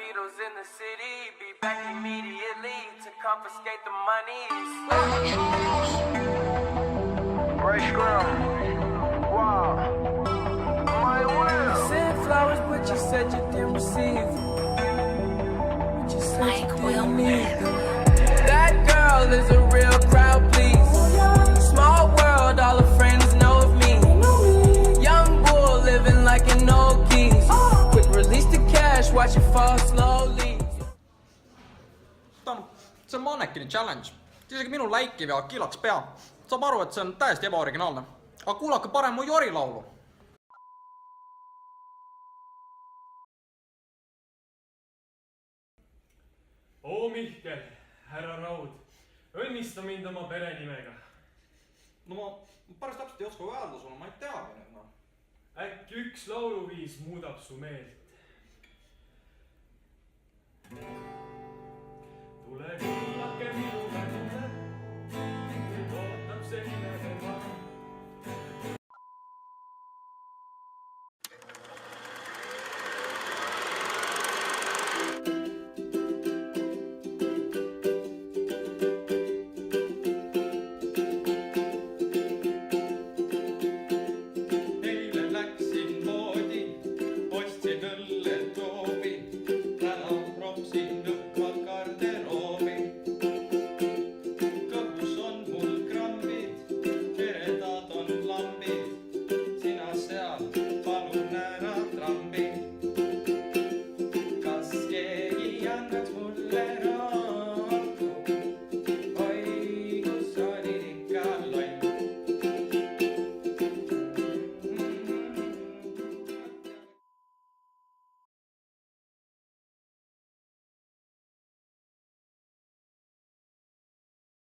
Beatles in the city, be back immediately to confiscate the monies. Fresh ground. Wow. My will. You sent flowers, but you said you didn't receive them. But you said you didn't need them. That girl is a real crowd, please. Small world, all her friends know of me. Young bull living like an old geese. Quick release the cash, watch it fall slowly. See on Manekini challenge. Isegi minu läikiv ja kilaks pea. Saab aru, et see on täiesti ebaoriginaalne. Aga kuulake parem mu Jori laulu. Oo Mihkel, härra Raud, õnnista mind oma perenimega. No ma päris täpselt ei oska öelda sulle, ma ei teagi nüüd no. Äkki üks lauluviis muudab su meelt. Tule kuulake